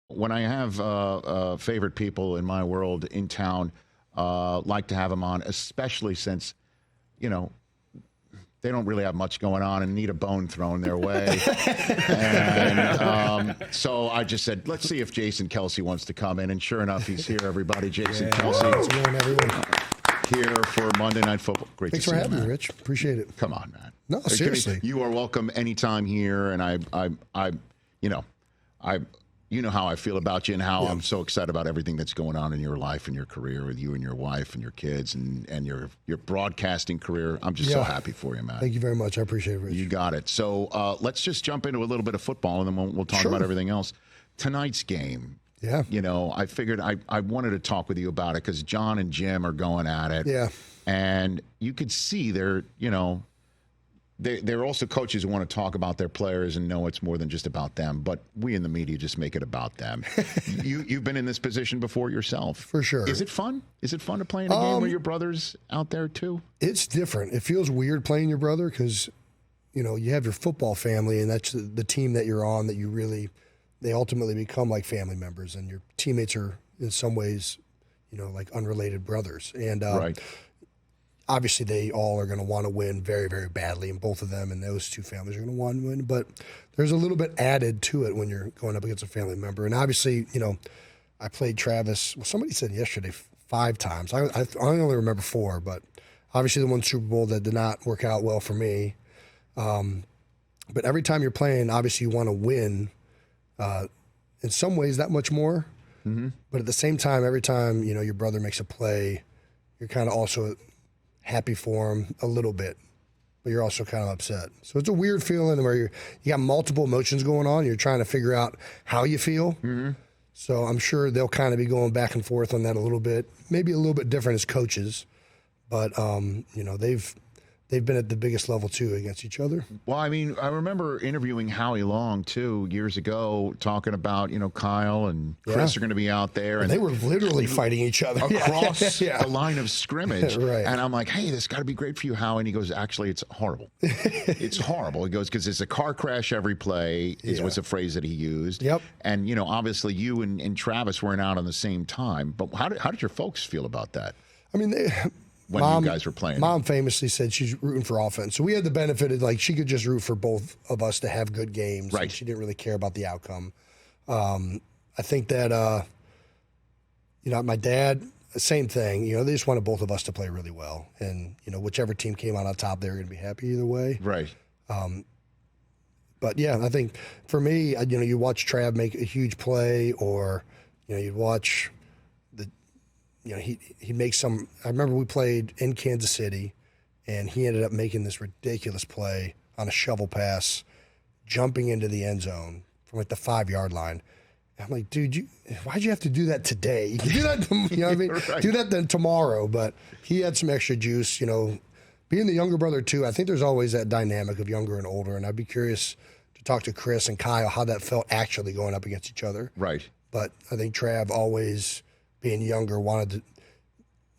When I have favorite people in my world in town, like to have them on, especially since, you know, they don't really have much going on and need a bone thrown their way. And so I just said, let's see if Jason Kelce wants to come in. And sure enough, he's here, everybody. Jason Kelce. What's going on, everyone? Here for Monday Night Football. Great Thanks to see for you, having man. me, Rich. Appreciate it. Come on, man. No, seriously. You are welcome anytime here. And you know how I feel about you and how I'm so excited about everything that's going on in your life and your career with you and your wife and your kids and your broadcasting career. I'm just so happy for you, man. Thank you very much. I appreciate it, Rich. You got it. So let's just jump into a little bit of football, and then we'll talk about everything else. Tonight's game. Yeah. You know, I figured I wanted to talk with you about it because John and Jim are going at it. Yeah. And you could see they're also coaches who want to talk about their players and know it's more than just about them. But we in the media just make it about them. You've been in this position before yourself. For sure. Is it fun? Is it fun to play in a game where your brother's out there too? It's different. It feels weird playing your brother because, you know, you have your football family and that's the team that you're on that they ultimately become like family members, and your teammates are in some ways, you know, like unrelated brothers. And right. Obviously, they all are going to want to win very, very badly, and both of them and those two families are going to want to win. But there's a little bit added to it when you're going up against a family member. And obviously, you know, I played Travis. Well, somebody said yesterday 5 times. I only remember 4, but obviously the one Super Bowl that did not work out well for me. But every time you're playing, obviously you want to win. In some ways, that much more. Mm-hmm. But at the same time, every time you know your brother makes a play, you're kind of also happy for him a little bit, but you're also kind of upset. So it's a weird feeling where you got multiple emotions going on. You're trying to figure out how you feel. Mm-hmm. So I'm sure they'll kind of be going back and forth on that a little bit, maybe a little bit different as coaches, but you know they've been at the biggest level too against each other. Well, I mean, I remember interviewing Howie Long too years ago, talking about, you know, Kyle and Chris are going to be out there, and they were literally fighting each other across the line of scrimmage. Right. And I'm like, hey, this got to be great for you, Howie. And he goes, actually, it's horrible. It's horrible. He goes, because it's a car crash every play was a phrase that he used. Yep. And you know, obviously, you and Travis weren't out on the same time. But how did your folks feel about that? I mean, when you guys were playing. Mom famously said she's rooting for offense. So we had the benefit of, like, she could just root for both of us to have good games. Right. She didn't really care about the outcome. I think that, you know, my dad, same thing. You know, they just wanted both of us to play really well. And, you know, whichever team came out on top, they were going to be happy either way. Right. But, yeah, I think for me, you know, you watch Trav make a huge play, or, you know, you'd watch – you know, he makes some. I remember we played in Kansas City, and he ended up making this ridiculous play on a shovel pass, jumping into the end zone from like the 5-yard line. And I'm like, dude, why'd you have to do that today? You can do that, you know what I mean? Right. Do that then tomorrow. But he had some extra juice, you know. Being the younger brother too, I think there's always that dynamic of younger and older, and I'd be curious to talk to Chris and Kyle how that felt actually going up against each other. Right. But I think Trav always, being younger, wanted to,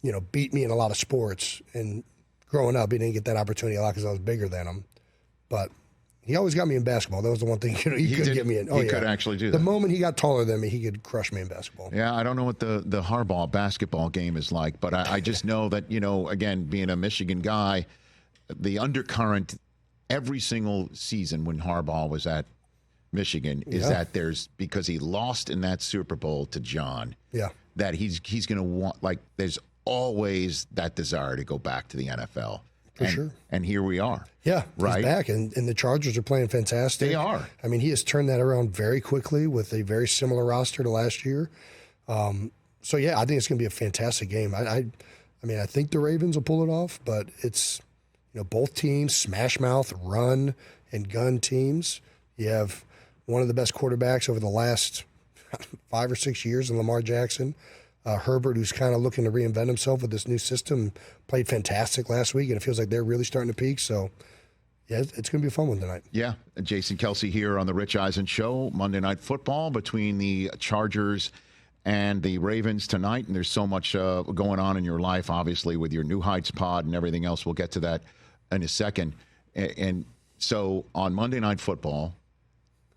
you know, beat me in a lot of sports. And growing up, he didn't get that opportunity a lot because I was bigger than him. But he always got me in basketball. That was the one thing he could get me in. He could actually do that. The moment he got taller than me, he could crush me in basketball. Yeah, I don't know what the Harbaugh basketball game is like, but I just know that, you know, again, being a Michigan guy, the undercurrent every single season when Harbaugh was at Michigan is that because he lost in that Super Bowl to John. Yeah. That he's going to want, like, there's always that desire to go back to the NFL. For sure. And here we are. Yeah, right. He's back, and the Chargers are playing fantastic. They are. I mean, he has turned that around very quickly with a very similar roster to last year. So, yeah, I think it's going to be a fantastic game. I mean, I think the Ravens will pull it off, but it's, you know, both teams, smash mouth, run, and gun teams. You have one of the best quarterbacks over the last 5 or 6 years in Lamar Jackson. Herbert, who's kind of looking to reinvent himself with this new system, played fantastic last week, and it feels like they're really starting to peak. So, yeah, it's going to be a fun one tonight. Yeah, Jason Kelce here on the Rich Eisen Show. Monday Night Football between the Chargers and the Ravens tonight, and there's so much going on in your life, obviously, with your New Heights pod and everything else. We'll get to that in a second. And so on Monday Night Football,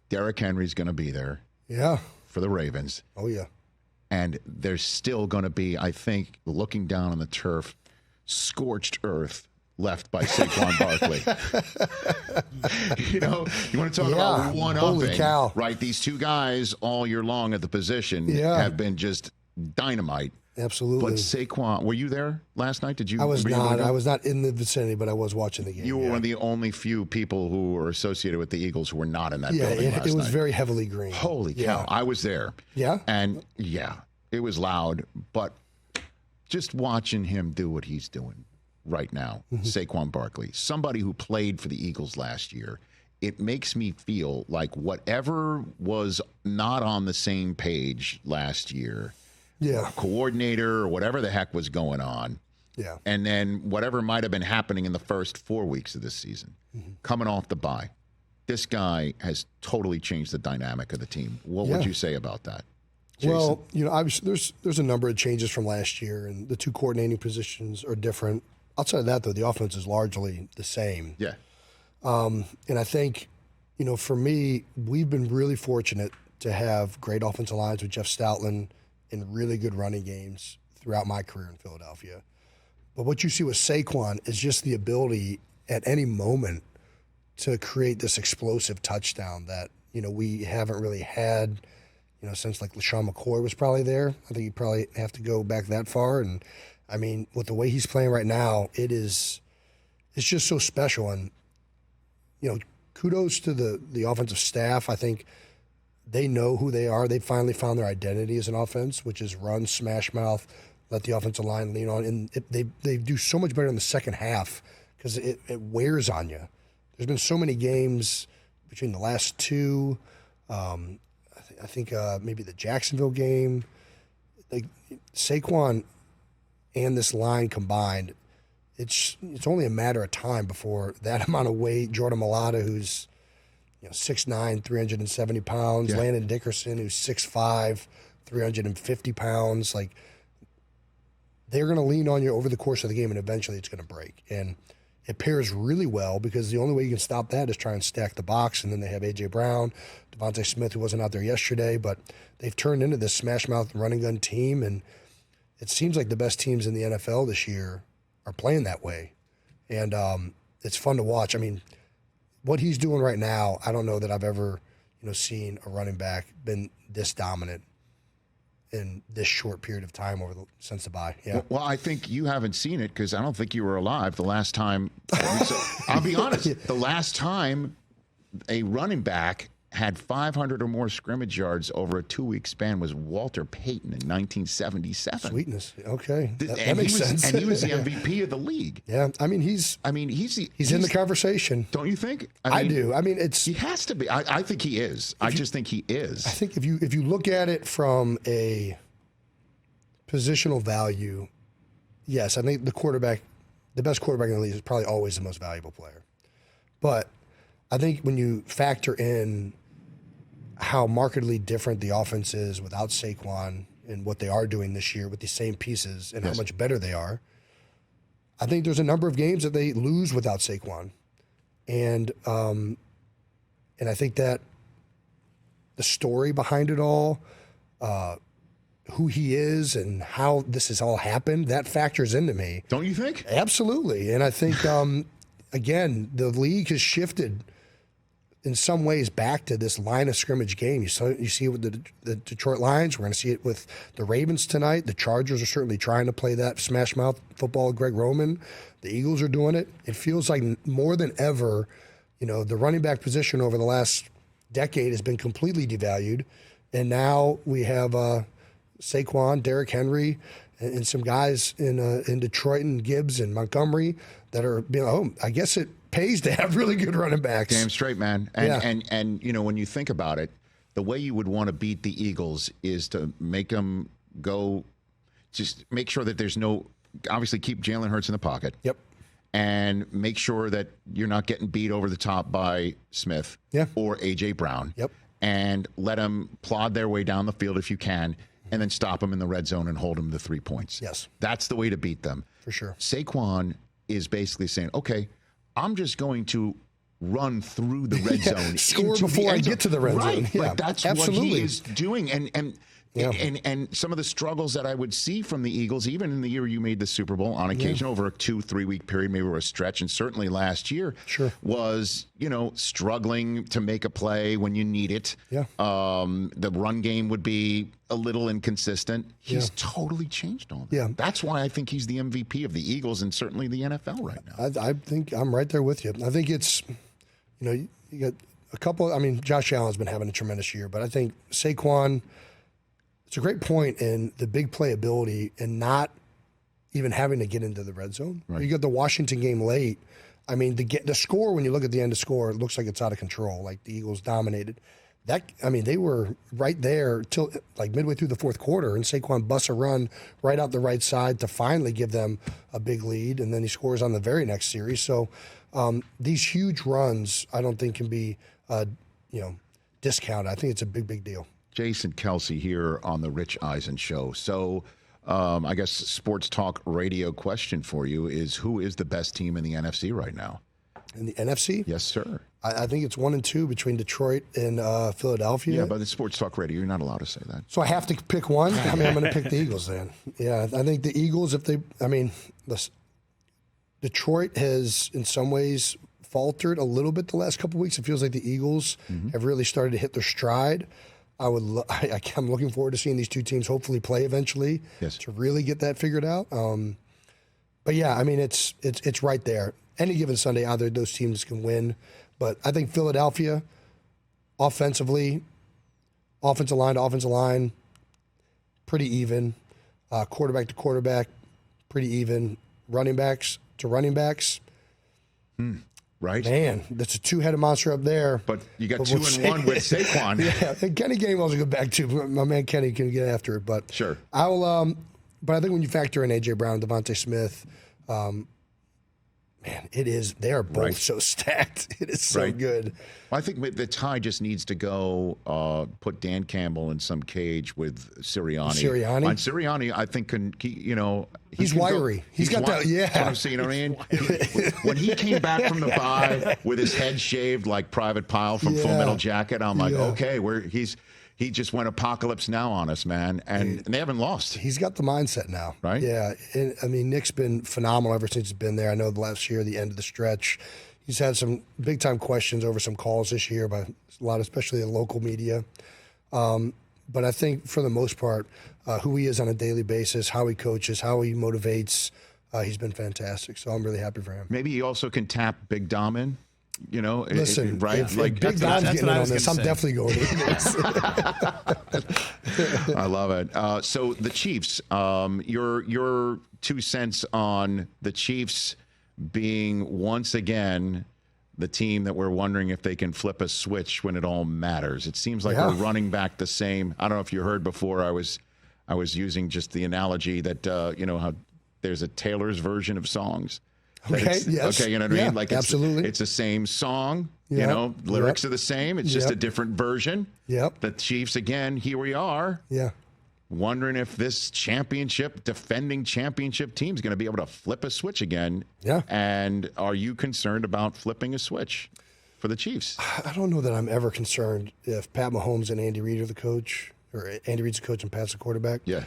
Derrick Henry's going to be there. Yeah. For for the Ravens. Oh, yeah. And there's still going to be, I think, looking down on the turf, scorched earth left by Saquon Barkley. You know, you want to talk about one-upping, right? These two guys all year long at the position have been just dynamite. Absolutely. But Saquon, were you there last night? Did you? I was not. I was not in the vicinity, but I was watching the game. You were one of the only few people who were associated with the Eagles who were not in that building last night. It was very heavily green. Holy cow. I was there. Yeah? And, it was loud. But just watching him do what he's doing right now, Saquon Barkley, somebody who played for the Eagles last year, it makes me feel like whatever was not on the same page last year, coordinator or whatever the heck was going on. Yeah. And then whatever might have been happening in the first 4 weeks of this season, coming off the bye, this guy has totally changed the dynamic of the team. What would you say about that, Jason? Well, you know, obviously there's a number of changes from last year, and the two coordinating positions are different. Outside of that, though, the offense is largely the same. Yeah. And I think, you know, for me, we've been really fortunate to have great offensive lines with Jeff Stoutland and really good running games throughout my career in Philadelphia. But what you see with Saquon is just the ability at any moment to create this explosive touchdown that, you know, we haven't really had, you know, since like LaShawn McCoy was probably there. I think you probably have to go back that far. And I mean, with the way he's playing right now, it's just so special. And, you know, kudos to the offensive staff. I think they know who they are. They finally found their identity as an offense, which is run, smash mouth, let the offensive line lean on. And they do so much better in the second half because it wears on you. There's been so many games between the last two. I think maybe the Jacksonville game. Like Saquon and this line combined, it's only a matter of time before that amount of weight. Jordan Mailata, who's 6'9", 370 pounds. Landon Dickerson, who's 6'5", 350 pounds. Like, they're going to lean on you over the course of the game, and eventually it's going to break. And it pairs really well because the only way you can stop that is try and stack the box. And then they have A.J. Brown, Devontae Smith, who wasn't out there yesterday, but they've turned into this smash-mouth running gun team. And it seems like the best teams in the NFL this year are playing that way. And it's fun to watch. I mean, what he's doing right now, I don't know that I've ever, seen a running back been this dominant in this short period of time since the bye. Yeah. Well, I think you haven't seen it because I don't think you were alive the last time. I'll be honest. The last time a running back had 500 or more scrimmage yards over a 2-week span was Walter Payton in 1977. Sweetness. Okay. That makes sense. And he was the MVP of the league. Yeah. I mean, he's in the conversation. Don't you think? I do. I mean, he has to be. I think he is. I just think he is. I think if you look at it from a positional value, yes, I think the best quarterback in the league is probably always the most valuable player. But I think when you factor in how markedly different the offense is without Saquon and what they are doing this year with the same pieces and how much better they are, I think there's a number of games that they lose without Saquon. And I think that the story behind it all, who he is and how this has all happened, that factors into me. Don't you think? Absolutely. And I think, again, the league has shifted in some ways back to this line of scrimmage game. You see it with the Detroit Lions. We're going to see it with the Ravens tonight. The Chargers are certainly trying to play that smash mouth football with Greg Roman. The Eagles are doing it. It feels like more than ever, the running back position over the last decade has been completely devalued. And now we have Saquon, Derrick Henry, and some guys in Detroit and Gibbs and Montgomery that are being, I guess it pays to have really good running backs. Damn straight, man. And when you think about it, the way you would want to beat the Eagles is to make them go, just make sure that there's obviously keep Jalen Hurts in the pocket. Yep. And make sure that you're not getting beat over the top by Smith or A.J. Brown. Yep. And let them plod their way down the field if you can, and then stop them in the red zone and hold them to 3 points. Yes. That's the way to beat them. For sure. Saquon is basically saying, okay, I'm just going to run through the red zone. Score before I get to the red zone. Right. Yeah, Like that's absolutely. what he is doing. And some of the struggles that I would see from the Eagles, even in the year you made the Super Bowl, on occasion over a 2-3 week period, maybe over a stretch, and certainly last year, was, struggling to make a play when you need it. Yeah. The run game would be a little inconsistent. He's totally changed all that. Yeah. That's why I think he's the MVP of the Eagles and certainly the NFL right now. I think I'm right there with you. I think it's, you got a couple. I mean, Josh Allen's been having a tremendous year, but I think Saquon. It's a great point in the big playability and not even having to get into the red zone. Right. You got the Washington game late. I mean, the score, when you look at the end of score, it looks like it's out of control, like the Eagles dominated. They were right there till like midway through the fourth quarter, and Saquon busts a run right out the right side to finally give them a big lead, and then he scores on the very next series. So these huge runs, I don't think can be, discounted. I think it's a big, big deal. Jason Kelce here on the Rich Eisen Show. So I guess sports talk radio question for you is, who is the best team in the NFC right now? In the NFC? Yes, sir. I think it's 1 and 2 between Detroit and Philadelphia. Yeah, but it's sports talk radio. You're not allowed to say that. So I have to pick one? I'm going to pick the Eagles then. Yeah, I think the Eagles, listen, Detroit has in some ways faltered a little bit the last couple of weeks. It feels like the Eagles have really started to hit their stride. I'm looking forward to seeing these two teams hopefully play eventually to really get that figured out. But yeah, I mean, it's right there. Any given Sunday, either those teams can win. But I think Philadelphia, offensively, offensive line to offensive line, pretty even. Quarterback to quarterback, pretty even. Running backs to running backs. Right. Man, that's a two-headed monster up there. But you got 2 and 1 with Saquon. Yeah, and Kenny Gainwell's a good back too. My man Kenny can get after it, but sure. But I think when you factor in A.J. Brown, Devontae Smith, they are both so stacked. It is so good. Well, I think the tie just needs to go put Dan Campbell in some cage with Sirianni. On Sirianni, I think he's wiry. He's got that. Yeah. You know what I mean? When he came back from the bye with his head shaved like Private Pile from Full Metal Jacket, I'm like, okay, he just went apocalypse now on us, man, and they haven't lost. He's got the mindset now, right? Yeah, and, I mean, Nick's been phenomenal ever since he's been there. I know the last year, the end of the stretch, he's had some big time questions over some calls this year by a lot, especially the local media. But I think for the most part, who he is on a daily basis, how he coaches, how he motivates, he's been fantastic. So I'm really happy for him. Maybe he also can tap Big Dom in. Listen, right? If Big Dom's getting in on this, I'm definitely going to this. I love it. So the Chiefs, your 2 cents on the Chiefs being once again the team that we're wondering if they can flip a switch when it all matters. It seems like we're running back the same. I don't know if you heard before. I was using just the analogy that how there's a Taylor's version of songs. Okay, yes. Okay, you know what I mean? Like absolutely. It's the same song, lyrics are the same. It's just a different version. Yep. The Chiefs, again, here we are. Yeah. Wondering if this defending championship team is going to be able to flip a switch again. Yeah. And are you concerned about flipping a switch for the Chiefs? I don't know that I'm ever concerned if Pat Mahomes and Andy Reid are the coach, or Andy Reid's the coach and Pat's the quarterback. Yeah.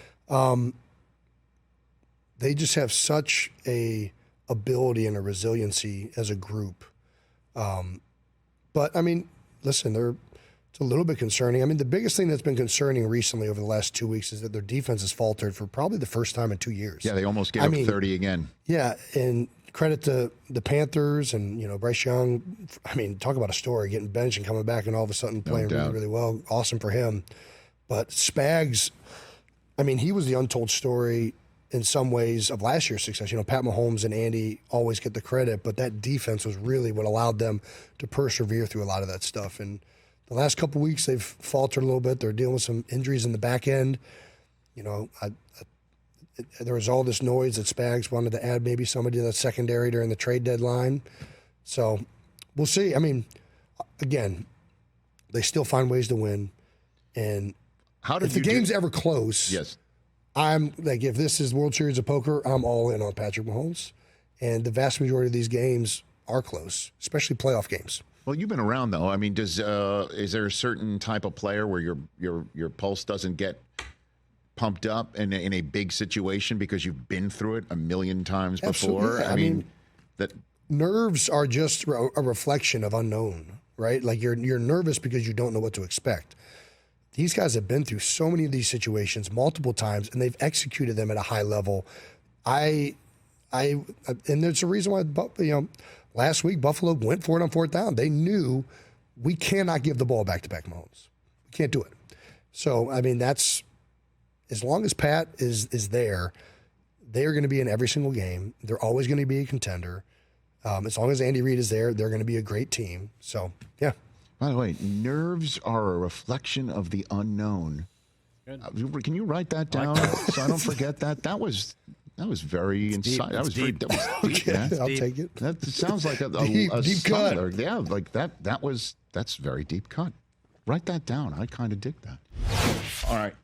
They just have such a ability and a resiliency as a group. But I mean, listen, it's a little bit concerning. I mean, the biggest thing that's been concerning recently over the last 2 weeks is that their defense has faltered for probably the first time in 2 years. Yeah, they almost gave up 30 again. Yeah, and credit to the Panthers and, Bryce Young. I mean, talk about a story, getting benched and coming back and all of a sudden playing really, really well. Awesome for him. But Spags, I mean, he was the untold story in some ways of last year's success. Pat Mahomes and Andy always get the credit, but that defense was really what allowed them to persevere through a lot of that stuff. And the last couple of weeks, they've faltered a little bit. They're dealing with some injuries in the back end. There was all this noise that Spags wanted to add maybe somebody to that secondary during the trade deadline. So we'll see. I mean, again, they still find ways to win. And if the game's ever close, yes, I'm like, if this is World Series of Poker, I'm all in on Patrick Mahomes. And the vast majority of these games are close, especially playoff games. Well, you've been around though. I mean, is there a certain type of player where your pulse doesn't get pumped up in a big situation because you've been through it a million times before? Absolutely. I mean, that nerves are just a reflection of unknown, right? Like you're nervous because you don't know what to expect. These guys have been through so many of these situations multiple times, and they've executed them at a high level. And there's a reason why, last week Buffalo went for it on fourth down. They knew we cannot give the ball back to Mahomes. We can't do it. So, I mean, that's as long as Pat is there, they are going to be in every single game. They're always going to be a contender. As long as Andy Reid is there, they're going to be a great team. So, yeah. By the way, nerves are a reflection of the unknown. Can you write that down so I don't forget that? That was very insightful. That was deep. That was deep, man. I'll take it. That sounds like a deep cut. Yeah, like that's very deep cut. Write that down. I kind of dig that. All right.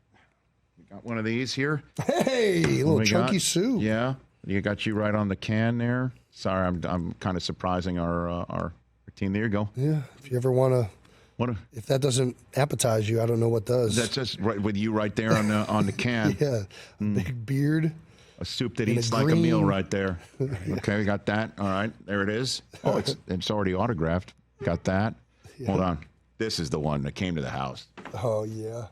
We got one of these here. Hey, a little chunky soup. Yeah. You got you right on the can there. Sorry, I'm kind of surprising our team. There you go. Yeah. If you ever want to, if that doesn't appetize you, I don't know what does. That's just right with you right there on the can. Yeah. Big beard. A soup that eats like a meal right there. Okay, we got that. All right, there it is. Oh, it's already autographed. Got that. Yeah. Hold on. This is the one that came to the house. Oh, yeah.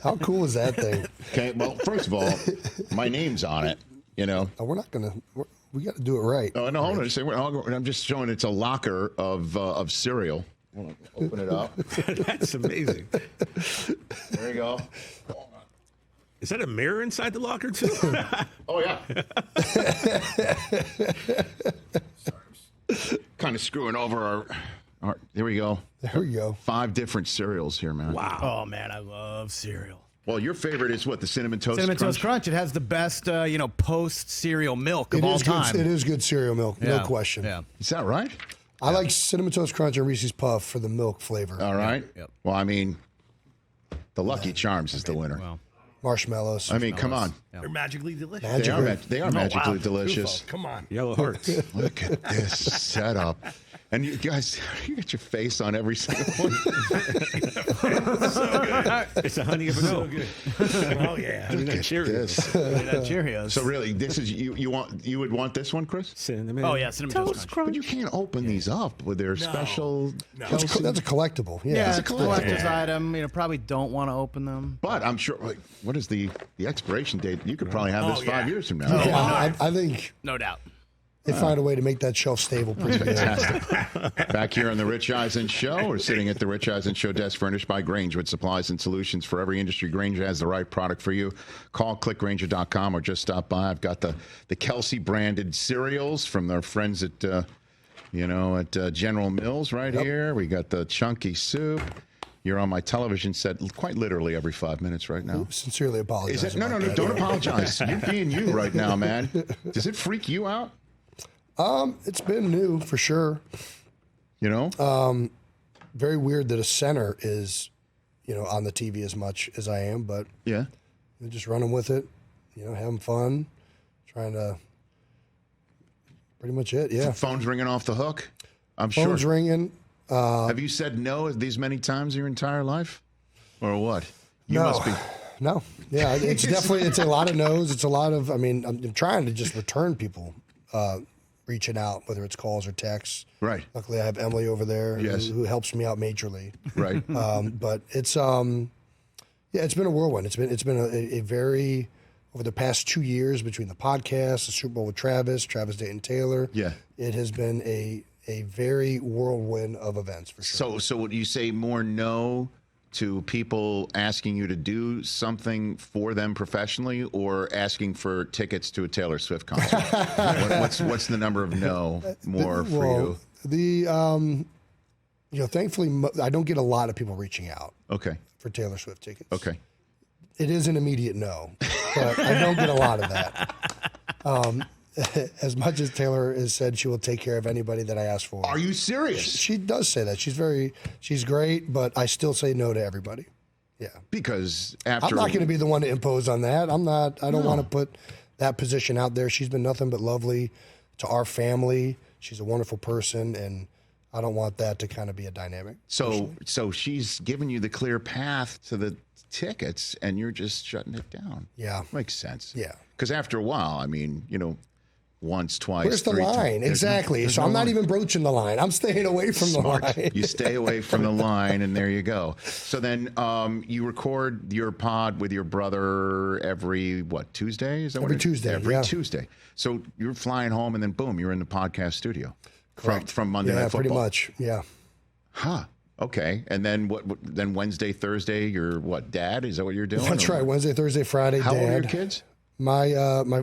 How cool is that thing? Okay, well, first of all, my name's on it, Oh, we're not going to, we got to do it right. Oh, no, hold on. I'm just showing it's a locker of cereal. Open it up. That's amazing. There you go. Is that a mirror inside the locker, too? Oh, yeah. Sorry. Kind of screwing over our. There we go. There we go. 5 different cereals here, man. Wow. Oh, man, I love cereal. Well, your favorite is what? The Cinnamon Toast Cinnamon Crunch? Toast Crunch. It has the best, post-cereal milk of all time. It is good cereal milk, no question. Yeah. Is that right? I like Cinnamon Toast Crunch and Reese's Puff for the milk flavor. All right. Yep. Well, I mean, the Lucky Charms is the winner. Well, Marshmallows. I mean, come on. yeah. They're magically delicious. They are magically delicious. Come on. Yellow hearts. Look at this setup. And you guys, you got your face on every single one. So good. It's the honey of a so good. Oh yeah. Look at this. Cheerios. So really, this is you would want this one, Chris? Cinnamon. Oh, yeah, Cinnamon Toast Crunch. But you can't open these up with their special. That's a collectible. Yeah. Yeah, It's a it's a collector's collector's item. Probably don't want to open them. But I'm sure. Like, what is the expiration date? You could probably have this 5 years from now. Yeah, I think No doubt. they find a way to make that shelf stable pretty good. Fantastic. Back here on the Rich Eisen Show, we're sitting at the Rich Eisen Show desk furnished by Grange with supplies and solutions for every industry. Grange has the right product for you. Call clickgranger.com or just stop by. I've got the Kelce branded cereals from their friends at General Mills right here. We got the chunky soup. You're on my television set quite literally every 5 minutes right now. Sincerely apologize. Is it? No, don't apologize. You're being you right now, man. Does it freak you out? It's been new for sure. Very weird that a center is, on the TV as much as I am, but Yeah. just running with it, having fun, trying to. Pretty much it. Yeah. Phone's ringing off the hook. I'm Phone's sure. ringing. Have you said no these many times your entire life, or what? You must be. No. Yeah, it's a lot of no's. It's a lot of. I'm trying to just return people reaching out, whether it's calls or texts. Right. Luckily, I have Emily over there who helps me out majorly. Right. But it's it's been a whirlwind. It's been a very over the past 2 years between the podcast, the Super Bowl with Travis Dayton Taylor. Yeah. It has been a very whirlwind of events for sure. So would you say more no to people asking you to do something for them professionally, or asking for tickets to a Taylor Swift concert? what's the number of no more for you? Thankfully, I don't get a lot of people reaching out. Okay. For Taylor Swift tickets. Okay. It is an immediate no, but I don't get a lot of that. As much as Taylor has said she will take care of anybody that I ask for. Are you serious? She does say that. She's great, but I still say no to everybody. Yeah. Because I'm not going to be the one to impose on that. I don't want to put that position out there. She's been nothing but lovely to our family. She's a wonderful person, and I don't want that to kind of be a dynamic. So she's giving you the clear path to the tickets, and you're just shutting it down. Yeah. Makes sense. Yeah. Because after a while, I mean, once, twice, Where's the three line? Exactly. There's so no I'm not line. even broaching the line. I'm staying away from Smart. the line. You stay away from the line, and there you go. So then you record your pod with your brother every, Tuesday? Is that Every what Tuesday, Every yeah. Tuesday. So you're flying home, and then boom, you're in the podcast studio. Correct. From Monday Night Yeah, Football. pretty much. Yeah. Huh. Okay. And then what? Then Wednesday, Thursday, you're dad? Is that what you're doing? That's Or- right. Wednesday, Thursday, Friday, How Dad. old are your kids? My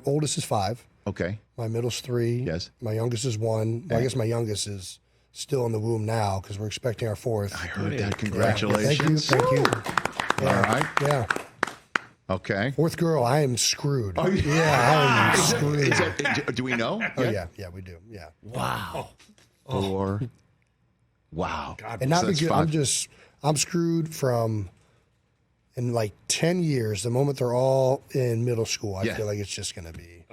oldest is 5. Okay. My middle's 3. Yes. My youngest is 1. Well, I guess my youngest is still in the womb now because we're expecting our 4th. I heard that. Yeah. Congratulations. Thank you. Yeah. All right. Yeah. Okay. 4th girl, I am screwed. Yeah, I am screwed. Do we know? Oh, yeah. Yeah, we do. Yeah. Wow. 4. Wow. And not So that's because 5. I'm screwed from in like 10 years, the moment they're all in middle school, I Yeah. feel like it's just going to be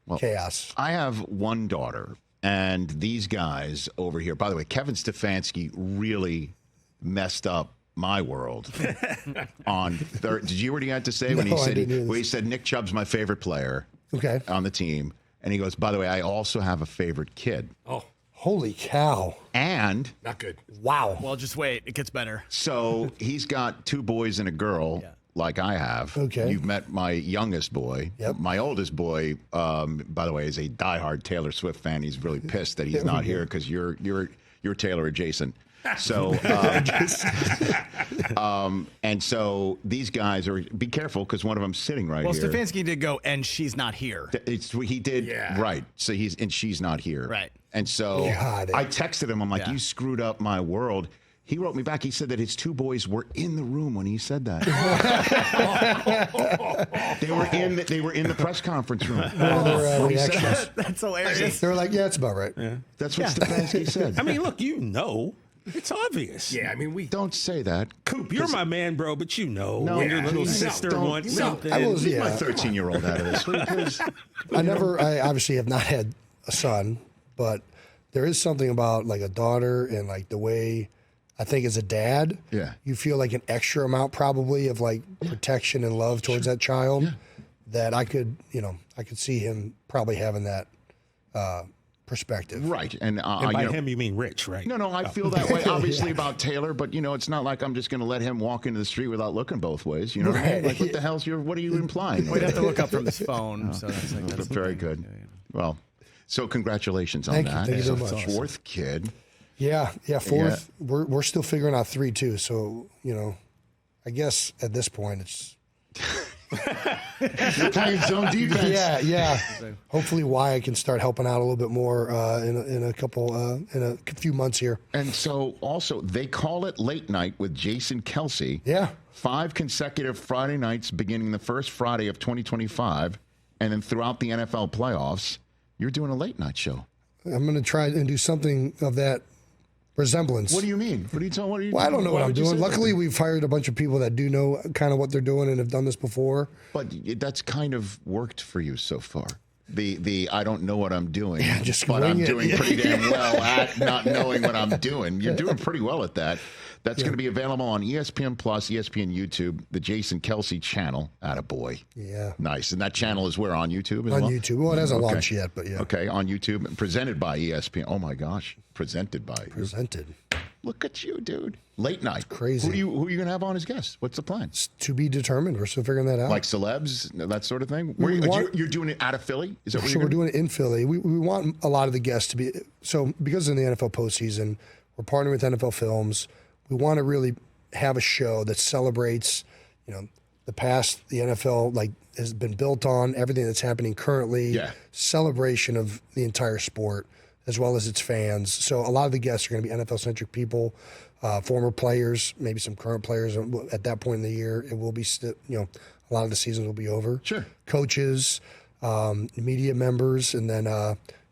Well, chaos. I have one daughter, and these guys over here, by the way, Kevin Stefanski really messed up my world on third. Did you hear what he had to say when No, he I said didn't hear this. he said Nick Chubb's my favorite player Okay. on the team, and he goes, by the way, I also have a favorite kid, Oh, Holy cow. and not good. Wow. Well, just wait. It gets better. so he's got 2 boys and a girl. Yeah. Like I have. Okay. You've met my youngest boy. Yep. My oldest boy, by the way, is a diehard Taylor Swift fan. He's really pissed that he's not here because you're Taylor adjacent. So, and so these guys are. Be careful because one of them's sitting right Well, here. Stefanski did go, and she's not here. He did Yeah. right. So she's not here. Right. And so God. I texted him. I'm like, Yeah. you screwed up my world. He wrote me back. He said that his 2 boys were in the room when he said that. They were in the press conference room. What were their He said reactions? that. That's hilarious. They were like, yeah, it's about right. That's what Stefanski said. I mean, look, it's obvious. Yeah, I mean, Don't say that. Coop, you're my man, bro, but No, when your yeah, little no, sister don't- wants no. something. I was, Leave yeah. my 13-year-old out of this, will you, please? I obviously have not had a son, but there is something about like a daughter and like the way I think as a dad, Yeah. you feel like an extra amount probably of like protection and love towards that child that I could see him probably having that perspective. Right. And, And by him, you mean Rich, right? No, I feel that way, obviously, about Taylor, but, it's not like I'm just going to let him walk into the street without looking both ways. You know what I mean? Right. Like, what the hell's what are you implying? We'd have to look up from his phone. So that's like, that's Very good. Well, so congratulations on Thank you. that. Thank you so It's a much. 4th kid. Yeah, 4th. We're still figuring out 3 too. So I guess at this point it's You're playing zone defense. yeah. Hopefully, Wyatt can start helping out a little bit more in a few months here. And so also they call it late night with Jason Kelce. Yeah. 5 consecutive Friday nights beginning the first Friday of 2025, and then throughout the NFL playoffs, you're doing a late night show. I'm going to try and do something of that resemblance. What do you mean? What are you telling? Well, I don't know why what I'm would you doing. say that? Luckily, we've hired a bunch of people that do know kind of what they're doing and have done this before. But that's kind of worked for you so far. The I don't know what I'm doing, just but I'm wing it. doing pretty damn well at not knowing what I'm doing. You're doing pretty well at that. That's going to be available on ESPN Plus, ESPN YouTube, the Jason Kelce channel. Attaboy. Yeah. Nice. And that channel is where on YouTube as On well? YouTube. Well, it hasn't Okay. launched yet, but yeah. Okay, on YouTube, and presented by ESPN. Oh my gosh, presented by. Presented. Look at you, dude. Late night. Crazy. Who are you going to have on as guest? What's the plan? It's to be determined. We're still figuring that out. Like celebs, that sort of thing? You're doing it out of Philly? Is that what So you're we're doing it in Philly. We want a lot of the guests to be so because in the NFL postseason, we're partnering with NFL Films. We want to really have a show that celebrates, the past the NFL has been built on, everything that's happening currently. Yeah. Celebration of the entire sport as well as its fans. So a lot of the guests are going to be NFL centric people, former players, maybe some current players. At that point in the year, it will be a lot of the seasons will be over. Sure. Coaches. Media members, and then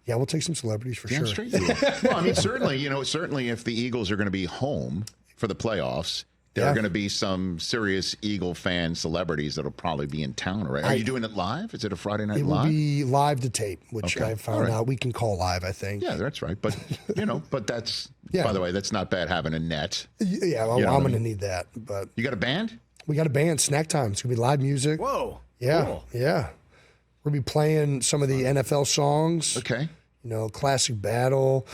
we'll take some celebrities for Damn sure. straight you will. Well, I mean, certainly if the Eagles are going to be home for the playoffs, there are going to be some serious Eagle fan celebrities that'll probably be in town. Right? Are you doing it live? Is it a Friday night It live? will be live to tape, which I found out we can call live, I think. Yeah, that's right. But, but that's, Yeah. by the way, that's not bad having a net. Yeah, I'm going to need that. But You got a band? we got a band, Snack Time. It's going to be live music. Whoa. Yeah, Cool. yeah. We're going to be playing some of the NFL songs. Okay. Classic battle,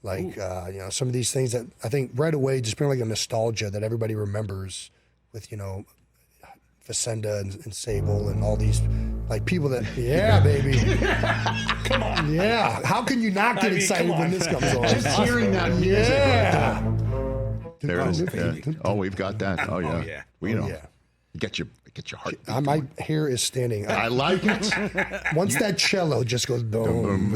some of these things that I think right away just bring like a nostalgia that everybody remembers with, Facenda and Sable and all these people that, baby. Come on. Yeah. How can you not get excited when this comes on? Just hearing that music. Yeah. There it is. Yeah. Oh, we've got that. Oh, yeah. yeah. We know. Yeah. Get your heart. My hair is standing. I like it. Once that cello just goes boom.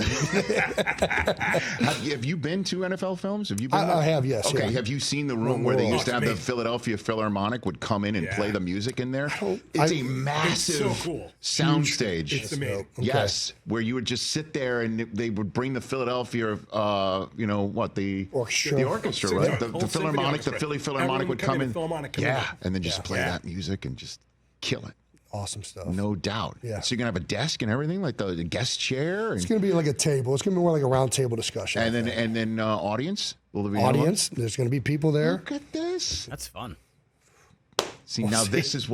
Have you been to NFL films? Have you been? I have, yes. Okay. Yeah. Have you seen the room where they used to have the Philadelphia Philharmonic would come in and play the music in there? It's a massive It's so cool. soundstage. It's amazing. Yes, where you would just sit there and they would bring the Philadelphia, the Orchestra. the orchestra, right? The Whole Philharmonic, the symphony Philly orchestra. Philharmonic Everyone would come come in, in. the Philharmonic come in. And then just play that music and just kill it. Awesome stuff. No doubt. Yeah. So you're gonna have a desk and everything, like the guest chair, It's and going to be like a table. It's going to be more like a round table discussion. then audience. Will there be anyone? Audience. There's going to be people there. Look at this. That's fun. See, now this is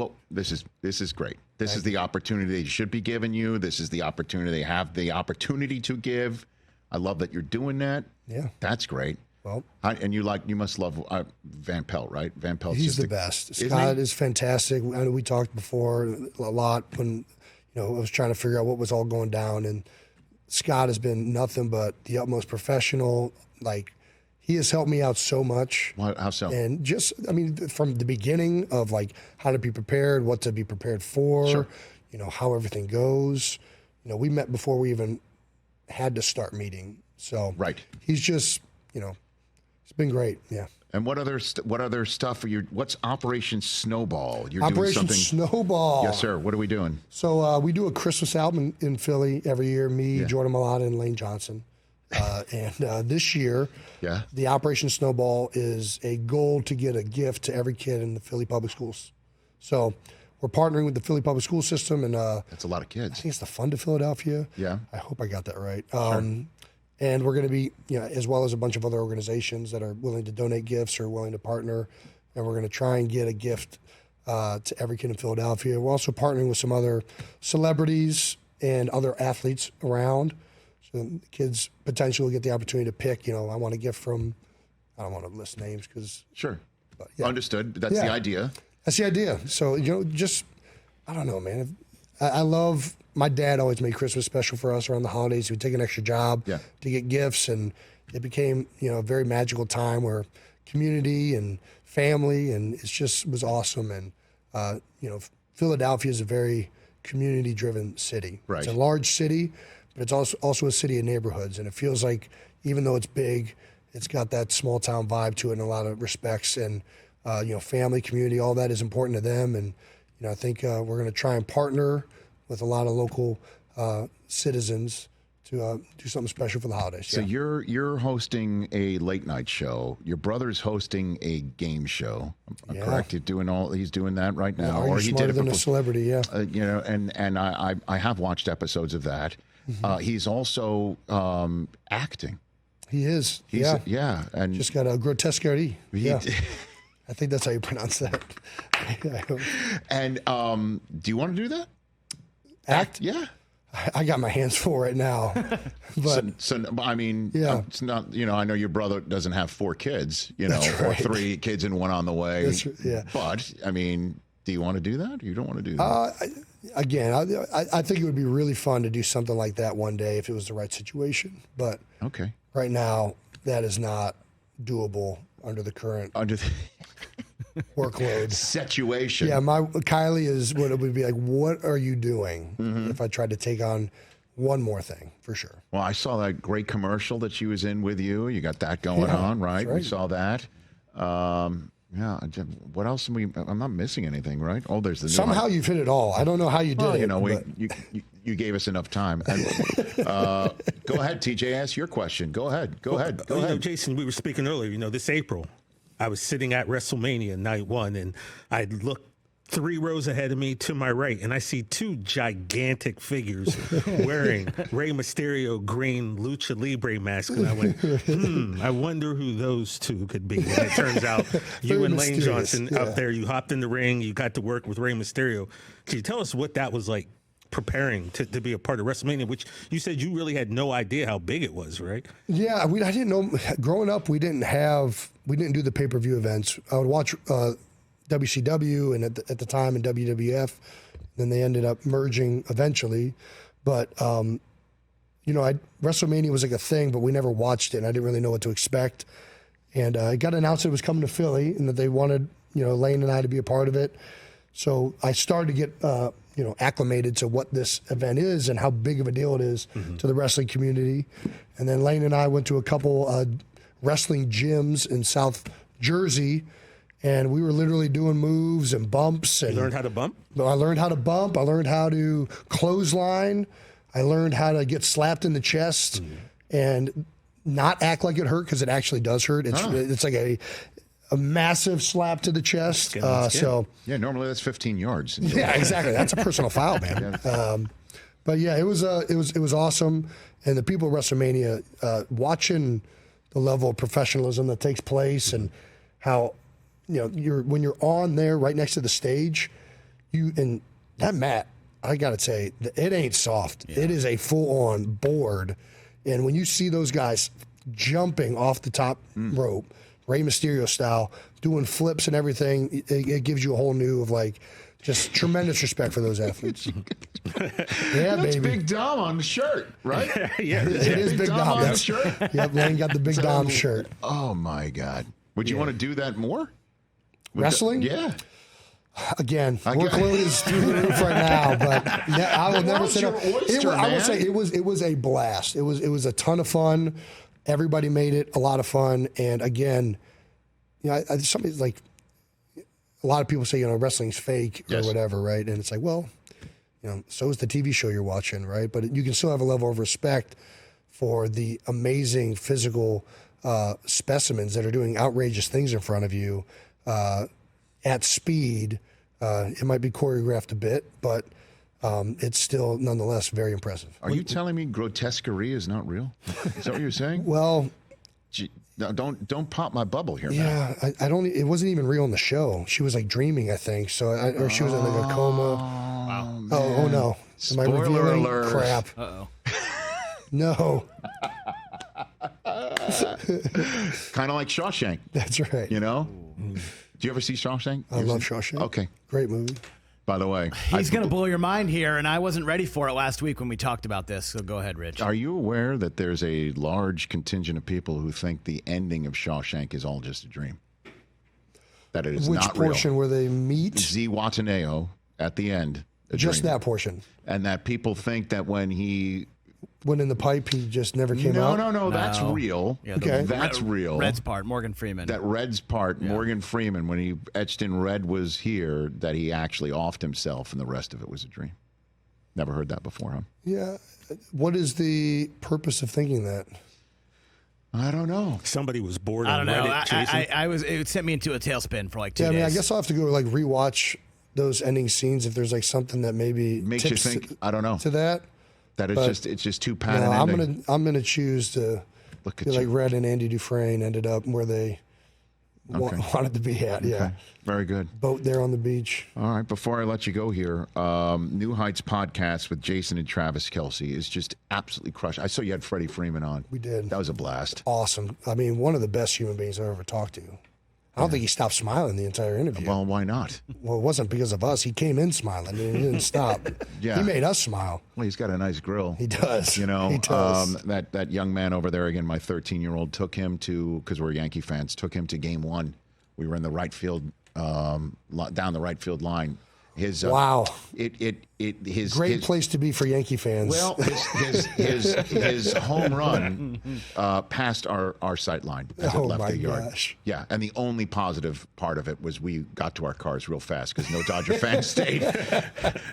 great. This is the opportunity they should be giving you. This is the opportunity they have the opportunity to give. I love that you're doing that. Yeah. That's great. Well, you must love Van Pelt, right? Van Pelt's he's just the best. isn't Scott he? is fantastic. I know we talked before a lot when I was trying to figure out what was all going down, and Scott has been nothing but the utmost professional. He has helped me out so much. How so? And just, from the beginning of how to be prepared, what to be prepared for, Sure. How everything goes. We met before we even had to start meeting. So Right. he's just, it's been great. Yeah. And what other stuff are you? What's Operation Snowball? You're Operation doing something. Snowball. Yes, sir. What are we doing? So we do a Christmas album in Philly every year. Me, Jordan Malata, and Lane Johnson. And this year, the Operation Snowball is a goal to get a gift to every kid in the Philly public schools. So we're partnering with the Philly public school system, and That's a lot of I kids. think it's the Fund of Philadelphia. Yeah. I hope I got that right. And we're going to be, as well as a bunch of other organizations that are willing to donate gifts or willing to partner. And we're going to try and get a gift to every kid in Philadelphia. We're also partnering with some other celebrities and other athletes around. So the kids potentially will get the opportunity to pick, I want a gift from, I don't want to list names because. Sure. yeah. Understood. That's the idea. That's the idea. So, just, I don't know, man. I love, my dad always made Christmas special for us around the holidays. He would take an extra job to get gifts, and it became, a very magical time where community and family, and it just was awesome. And, Philadelphia is a very community-driven city. Right. It's a large city, but it's also a city of neighborhoods, and it feels like even though it's big, it's got that small-town vibe to it in a lot of respects, and, family, community, all that is important to them, and I think we're going to try and partner with a lot of local citizens to do something special for the holidays. So you're hosting a late night show. Your brother's hosting a game show. I'm correct? He's doing that right now, Are or you he smarter did it than before. a celebrity? Yeah. And I have watched episodes of that. He's also acting. He is. And Just got a grotesque RD. Yeah. I think that's how you pronounce that. And do you want to do that? Act? Yeah. I got my hands full right now. But it's not. I know your brother doesn't have 4 kids, That's or right. 3 kids and 1 on the way. Yeah. But do you want to do that? Or you don't want to do that? Again, I think it would be really fun to do something like that one day if it was the right situation. But Okay. right now, that is not doable under the current workload. Situation. Yeah, Kylie is what it would be like. What are you doing if I tried to take on one more thing for sure? Well, I saw that great commercial that she was in with you. You got that going on, right? that's right. We saw that. What else? I'm not missing anything, right? Oh, there's the new Somehow you've hit it all. I don't know how you did it. but you gave us enough time. And, go ahead, TJ. Ask your question. Go ahead. Jason, we were speaking earlier. This April, I was sitting at WrestleMania night 1, and I looked 3 rows ahead of me to my right, and I see 2 gigantic figures wearing Rey Mysterio green Lucha Libre mask. And I went, I wonder who those 2 could be. And it turns out you and Lane Johnson out there, you hopped in the ring, you got to work with Rey Mysterio. Can you tell us what that was like preparing to be a part of WrestleMania, which you said you really had no idea how big it was, right? Yeah, I didn't know. Growing up, we didn't do the pay-per-view events. I would watch WCW and at the time in WWF. Then they ended up merging eventually. But, WrestleMania was like a thing, but we never watched it, and I didn't really know what to expect. And it got announced that it was coming to Philly and that they wanted, Lane and I to be a part of it. So I started to get, acclimated to what this event is and how big of a deal it is to the wrestling community. And then Lane and I went to a couple wrestling gyms in South Jersey, and we were literally doing moves and bumps. And you learned how to bump? I learned how to bump. I learned how to clothesline. I learned how to get slapped in the chest and not act like it hurt, because it actually does hurt. It's like a massive slap to the chest. Yeah, normally that's 15 yards. Yeah, exactly. That's a personal foul, man. But yeah, it was awesome. And the people at WrestleMania, watching the level of professionalism that takes place and how, when you're on there right next to the stage, and that mat, I got to say, it ain't soft. Yeah. It is a full-on board. And when you see those guys jumping off the top rope, Rey Mysterio style, doing flips and everything, it gives you a whole new of just tremendous respect for those athletes. Yeah, that's baby. Big Dom on the shirt, right? Yeah, it is Big Dom on the shirt. Yep, Lane got the Big Dom shirt. Oh my God! Would you want to do that more? Wrestling? Yeah. Again, workload is through the roof right now, but I will never say no. I will say it was a blast. It was a ton of fun. Everybody made it a lot of fun, and again, somebody's like, a lot of people say wrestling's fake or whatever, right? And it's like, well, so is the TV show you're watching, right? But you can still have a level of respect for the amazing physical specimens that are doing outrageous things in front of you at speed. It might be choreographed a bit, but it's still nonetheless very impressive. Are you telling me grotesquerie is not real? Is that what you're saying? Well, no, don't pop my bubble here. Yeah, man. I don't. It wasn't even real in the show. She was dreaming, I think. Or she was in a coma. Wow. Oh no! Am I revealing? Alert. Crap. Uh-oh. No. Kind of like Shawshank. That's right. Do you ever see Shawshank? I love Shawshank. Okay. Great movie. By the way, he's going to blow your mind here, and I wasn't ready for it last week when we talked about this. So go ahead, Rich. Are you aware that there's a large contingent of people who think the ending of Shawshank is all just a dream? That it is Which not real. portion where they meet? Z Wataneo at the end. Just that portion. And that people think that when he went in the pipe, he just never came out? No, that's real. Yeah, okay. That's real. Red's part, Morgan Freeman. That Red's part, Morgan Freeman, when he etched in Red was here, that he actually offed himself and the rest of it was a dream. Never heard that before, huh? Yeah. What is the purpose of thinking that? I don't know. Somebody was bored I on don't know. Reddit, Jason. It sent me into a tailspin for 2 Yeah, days. I guess I'll have to go rewatch those ending scenes if there's something that maybe Makes you tips think, I don't know. to that. That it's just too pattern No, ending. I'm gonna choose to Look be at you. Red and Andy Dufresne ended up where they wanted to be at. Yeah, Okay. Very good. boat there on the beach. All right, before I let you go here, New Heights podcast with Jason and Travis Kelce is just absolutely crushed. I saw you had Freddie Freeman on. We did. That was a blast. Awesome. I mean, one of the best human beings I've ever talked to. I don't think he stopped smiling the entire interview. Well, why not? Well, it wasn't because of us. He came in smiling and he didn't stop. Yeah. He made us smile. Well, he's got a nice grill. He does. He does. That young man over there, again, my 13-year-old, took him to, because we're Yankee fans, took him to game 1. We were in the right field, down the right field line. His Wow. It his place to be for Yankee fans. Well, his home run passed our sight line as it left the yard. Gosh. Yeah, and the only positive part of it was we got to our cars real fast because no Dodger fans stayed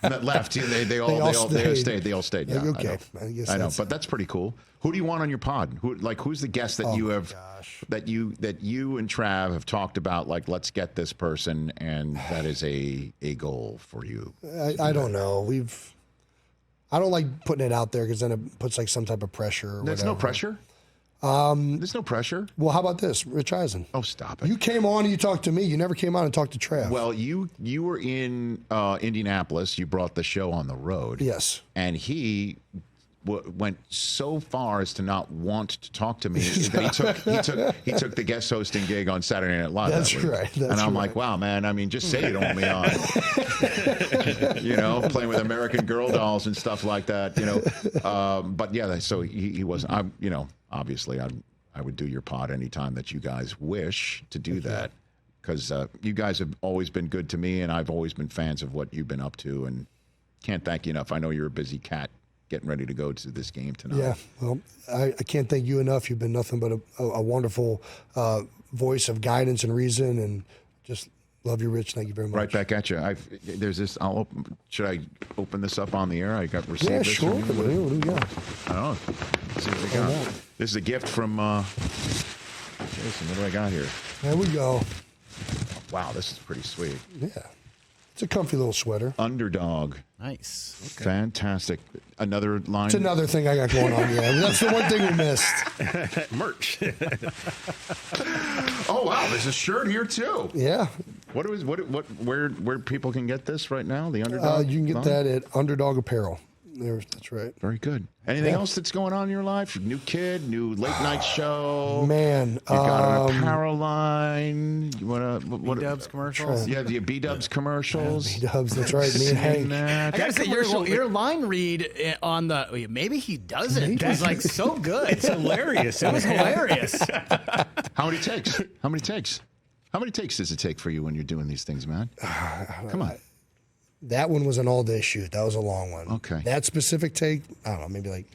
and left. They all stayed. They all stayed. Yeah, okay, I know, but that's pretty cool. Who do you want on your pod? Who's the guest that you have that you and Trav have talked about? Like, let's get this person, and that is a goal for you. I don't know. I don't like putting it out there because then it puts like some type of pressure. There's no pressure. There's no pressure. Well, how about this, Rich Eisen? Oh, stop it! You came on and you talked to me. You never came on and talked to Trav. Well, you were in Indianapolis. You brought the show on the road. Yes, and he went so far as to not want to talk to me that he took the guest hosting gig on Saturday Night Live. That's right. And I'm like, wow, man. I mean, just say you don't want me on. Playing with American Girl dolls and stuff like that. But yeah, so he wasn't. Obviously, I would do your pod anytime that you guys wish to do that, because you guys have always been good to me, and I've always been fans of what you've been up to, and can't thank you enough. I know you're a busy cat getting ready to go to this game tonight. Yeah, well, I can't thank you enough. You've been nothing but a wonderful voice of guidance and reason, and just love you, Rich. Thank you very much. Right back at you. There's this. Should I open this up on the air? I got received. Yeah, this sure. from you. What do you got? I don't know. Let's see what we got. This is a gift from Jason. What do I got here? There we go. Wow, this is pretty sweet. Yeah. It's a comfy little sweater. Underdog. Nice. Okay. Fantastic. Another line. It's another thing I got going on. Yeah, that's the one thing we missed. Merch. Oh wow, there's a shirt here too. Yeah. Where people can get this right now? The Underdog. You can get that at Underdog Apparel. That's right. Very good. Anything else that's going on in your life? New kid, new late night show. Man, you got an apparel line. You want to B-Dubs commercials? Yeah, the B-Dubs commercials. B-Dubs, that's right. Me and Hank. I gotta say, your line read on the maybe he doesn't. It was like so good. It's hilarious. It was hilarious. How many takes? How many takes does it take for you when you're doing these things, man? Come on. That one was an all-day shoot. That was a long one. Okay. That specific take, I don't know, maybe like...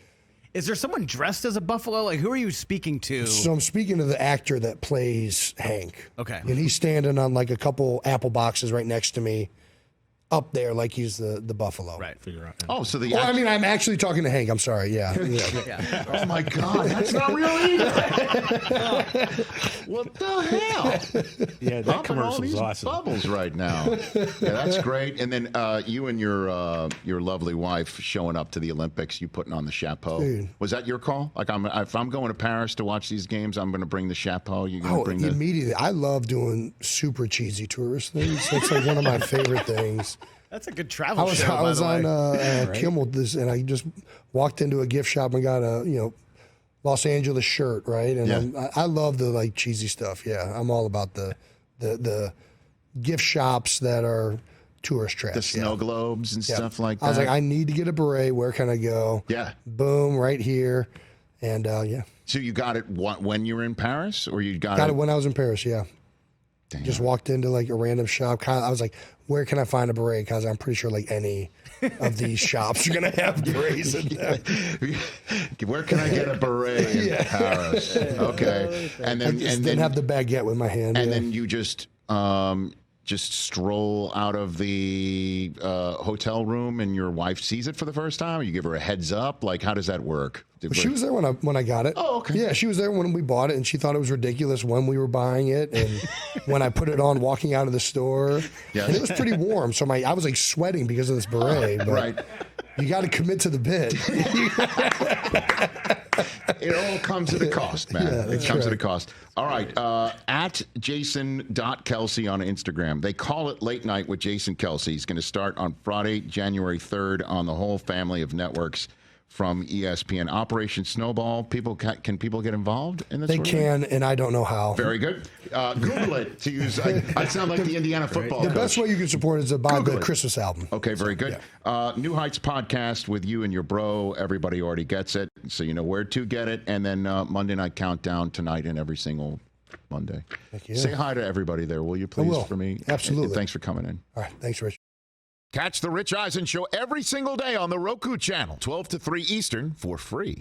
Is there someone dressed as a buffalo? Like, who are you speaking to? So I'm speaking to the actor that plays Hank. Okay. And he's standing on like a couple apple boxes right next to me, up there like he's the buffalo. Right. Figure out. Oh, so the. Well, I mean, I'm actually talking to Hank. I'm sorry. Yeah. Yeah. Oh my God, that's not real either. What the hell? Yeah, that commercial's awesome. Bubbles right now. Yeah, that's great. And then you and your lovely wife showing up to the Olympics. You putting on the chapeau. Dude. Was that your call? Like, if I'm going to Paris to watch these games, I'm going to bring the chapeau. You're going to bring the. Immediately. I love doing super cheesy tourist things. That's like one of my favorite things. That's a good travel show. I was on Kimmel and I just walked into a gift shop and got a Los Angeles shirt, right? And I love the like cheesy stuff. Yeah, I'm all about the gift shops that are tourist traps. The snow globes and stuff like that. I was like, I need to get a beret. Where can I go? Yeah. Boom, right here, and yeah. So you got it when you were in Paris, or you got it when I was in Paris? Yeah. Damn. Just walked into like a random shop. I was like, where can I find a beret? Because I'm pretty sure like any of these shops are going to have berets in them. Where can I get a beret in Paris? Okay. And then, didn't have the baguette with my hand. And then you just stroll out of the hotel room and your wife sees it for the first time? Or you give her a heads up? Like, how does that work? She was there when I got it. Oh, okay. Yeah, she was there when we bought it, and she thought it was ridiculous when we were buying it, and when I put it on walking out of the store. Yes. And it was pretty warm, so I was like sweating because of this beret. But right. You got to commit to the bid. It all comes at a cost, man. Yeah, it comes at a cost. All right. At Jason.Kelce on Instagram. They call it Late Night with Jason Kelce. He's going to start on Friday, January 3rd on the whole family of networks from ESPN. Operation Snowball. Can people get involved in this? They can, and I don't know how. Very good. Google it to use. I sound like the Indiana football coach. The best way you can support is to buy the Christmas album. Okay, very good. Yeah. New Heights podcast with you and your bro. Everybody already gets it, so you know where to get it. And then Monday Night Countdown tonight and every single Monday. Say hi to everybody there, will you please, I will. for me? Absolutely. And thanks for coming in. All right. Thanks, Rich. Catch the Rich Eisen Show every single day on the Roku Channel, 12 to 3 Eastern, for free.